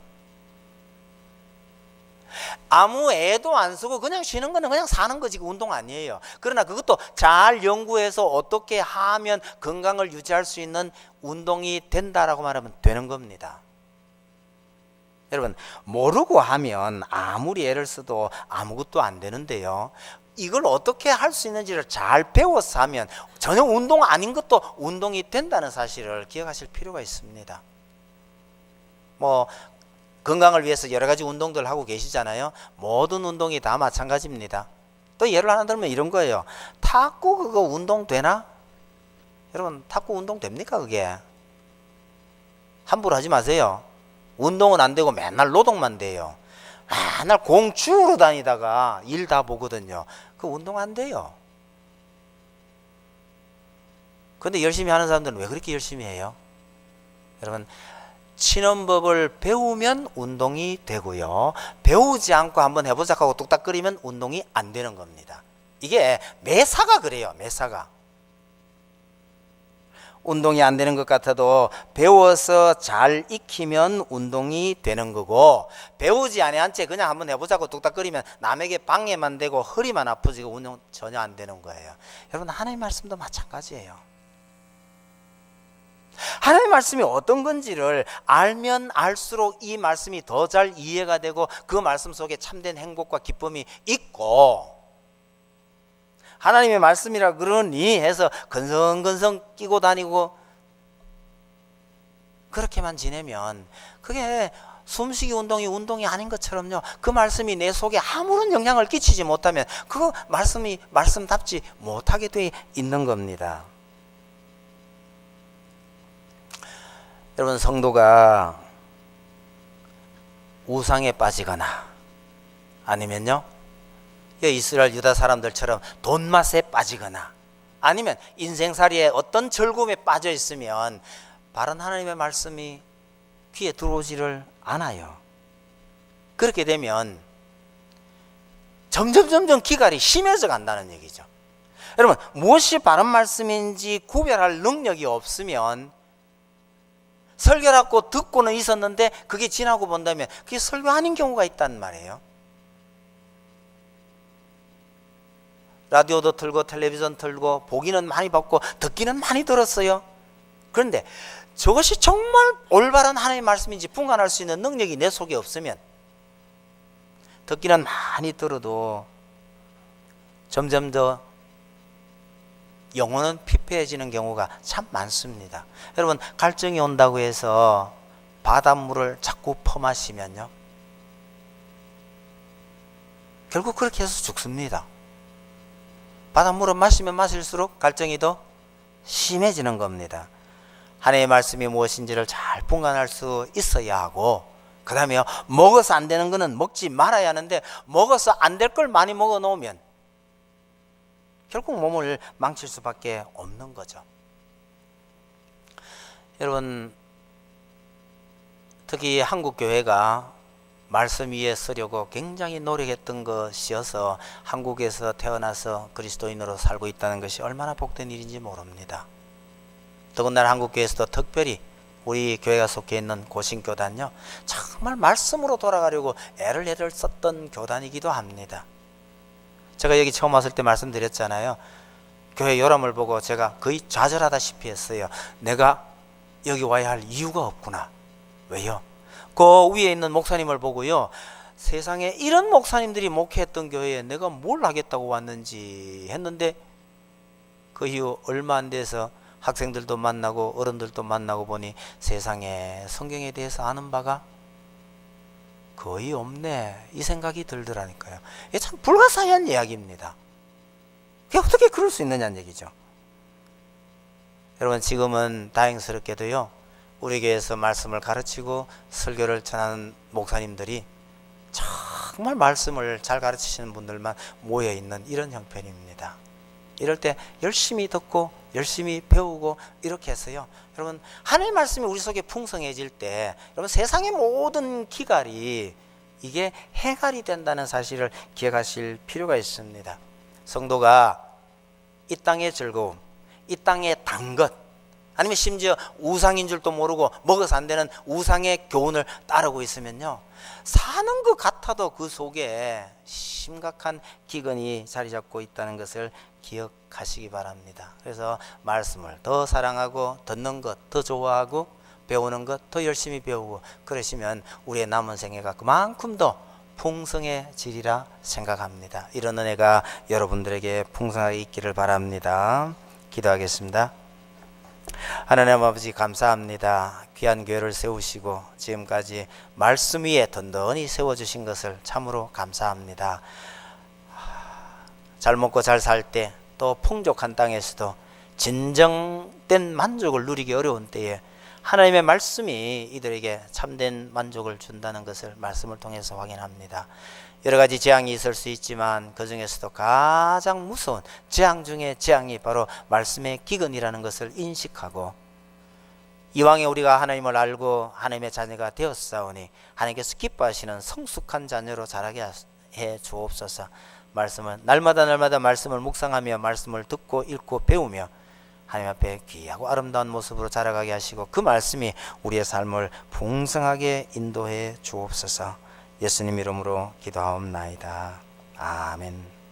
아무 애도 안 쓰고 그냥 쉬는 거는 그냥 사는 거지, 그 운동 아니에요. 그러나 그것도 잘 연구해서 어떻게 하면 건강을 유지할 수 있는 운동이 된다라고 말하면 되는 겁니다. 여러분, 모르고 하면 아무리 애를 써도 아무것도 안 되는데요, 이걸 어떻게 할 수 있는지를 잘 배워서 하면 전혀 운동 아닌 것도 운동이 된다는 사실을 기억하실 필요가 있습니다. 건강을 위해서 여러 가지 운동들 하고 계시잖아요. 모든 운동이 다 마찬가지입니다. 또 예를 하나 들면 이런 거예요. 탁구 그거 운동 되나? 여러분, 탁구 운동 됩니까 그게? 함부로 하지 마세요. 운동은 안 되고 맨날 노동만 돼요. 맨날 공 주우러 다니다가 일 다 보거든요. 그 운동 안 돼요. 근데 열심히 하는 사람들은 왜 그렇게 열심히 해요? 여러분, 치는 법을 배우면 운동이 되고요, 배우지 않고 한번 해보자 하고 뚝딱거리면 운동이 안 되는 겁니다. 이게 매사가 그래요. 매사가 운동이 안 되는 것 같아도 배워서 잘 익히면 운동이 되는 거고, 배우지 아니한 채 그냥 한번 해보자고 뚝딱거리면 남에게 방해만 되고 허리만 아프지 운동 전혀 안 되는 거예요. 여러분, 하나님의 말씀도 마찬가지예요. 하나님의 말씀이 어떤 건지를 알면 알수록 이 말씀이 더 잘 이해가 되고 그 말씀 속에 참된 행복과 기쁨이 있고, 하나님의 말씀이라 그러니 해서 건성건성 끼고 다니고 그렇게만 지내면 그게 숨쉬기 운동이 운동이 아닌 것처럼요, 그 말씀이 내 속에 아무런 영향을 끼치지 못하면 그 말씀이 말씀답지 못하게 돼 있는 겁니다. 여러분, 성도가 우상에 빠지거나 아니면요, 이스라엘 유다 사람들처럼 돈맛에 빠지거나 아니면 인생살이에 어떤 즐거움에 빠져 있으면 바른 하나님의 말씀이 귀에 들어오지를 않아요. 그렇게 되면 점점 기갈이 심해져 간다는 얘기죠. 여러분, 무엇이 바른 말씀인지 구별할 능력이 없으면 설교라고 듣고는 있었는데 그게 지나고 본다면 그게 설교 아닌 경우가 있단 말이에요. 라디오도 틀고 텔레비전 틀고 보기는 많이 봤고 듣기는 많이 들었어요. 그런데 저것이 정말 올바른 하나님의 말씀인지 분간할 수 있는 능력이 내 속에 없으면 듣기는 많이 들어도 점점 더 영혼은 피폐해지는 경우가 참 많습니다. 여러분, 갈증이 온다고 해서 바닷물을 자꾸 퍼마시면요, 결국 그렇게 해서 죽습니다. 바닷물을 마시면 마실수록 갈증이 더 심해지는 겁니다. 하나님의 말씀이 무엇인지를 잘 분간할 수 있어야 하고, 그 다음에 먹어서 안 되는 거는 먹지 말아야 하는데 먹어서 안 될 걸 많이 먹어 놓으면 결국 몸을 망칠 수밖에 없는 거죠. 여러분, 특히 한국 교회가 말씀 위에 서려고 굉장히 노력했던 것이어서 한국에서 태어나서 그리스도인으로 살고 있다는 것이 얼마나 복된 일인지 모릅니다. 더군다나 한국교회에서도 특별히 우리 교회가 속해 있는 고신교단요, 정말 말씀으로 돌아가려고 애를 썼던 교단이기도 합니다. 제가 여기 처음 왔을 때 말씀드렸잖아요. 교회 요람을 보고 제가 거의 좌절하다시피 했어요. 내가 여기 와야 할 이유가 없구나. 왜요? 그 위에 있는 목사님을 보고요, 세상에 이런 목사님들이 목회했던 교회에 내가 뭘 하겠다고 왔는지 했는데, 그 이후 얼마 안 돼서 학생들도 만나고 어른들도 만나고 보니 세상에 성경에 대해서 아는 바가 거의 없네, 이 생각이 들더라니까요. 이게 참 불가사의한 이야기입니다. 그게 어떻게 그럴 수 있느냐는 얘기죠. 여러분, 지금은 다행스럽게도요, 우리 교회에서 말씀을 가르치고 설교를 전하는 목사님들이 정말 말씀을 잘 가르치시는 분들만 모여있는 이런 형편입니다. 이럴 때 열심히 듣고 열심히 배우고 이렇게 해서요, 여러분, 하나님의 말씀이 우리 속에 풍성해질 때 여러분, 세상의 모든 기갈이 이게 해갈이 된다는 사실을 기억하실 필요가 있습니다. 성도가 이 땅의 즐거움, 이 땅의 단 것, 아니면 심지어 우상인 줄도 모르고 먹어서 안 되는 우상의 교훈을 따르고 있으면요, 사는 것 같아도 그 속에 심각한 기근이 자리 잡고 있다는 것을 기억하시기 바랍니다. 그래서 말씀을 더 사랑하고 듣는 것 더 좋아하고 배우는 것 더 열심히 배우고 그러시면 우리의 남은 생애가 그만큼 더 풍성해지리라 생각합니다. 이런 은혜가 여러분들에게 풍성하게 있기를 바랍니다. 기도하겠습니다. 하나님 아버지, 감사합니다. 귀한 교회를 세우시고 지금까지 말씀 위에 든든히 세워주신 것을 참으로 감사합니다. 잘 먹고 잘 살 때, 또 풍족한 땅에서도 진정된 만족을 누리기 어려운 때에 하나님의 말씀이 이들에게 참된 만족을 준다는 것을 말씀을 통해서 확인합니다. 여러 가지 재앙이 있을 수 있지만 그 중에서도 가장 무서운 재앙 중에 재앙이 바로 말씀의 기근이라는 것을 인식하고, 이왕에 우리가 하나님을 알고 하나님의 자녀가 되었사오니 하나님께서 기뻐하시는 성숙한 자녀로 자라게 해 주옵소서. 말씀은 날마다 말씀을 묵상하며 말씀을 듣고 읽고 배우며 하나님 앞에 귀하고 아름다운 모습으로 자라가게 하시고 그 말씀이 우리의 삶을 풍성하게 인도해 주옵소서. 예수님 이름으로 기도하옵나이다. 아멘.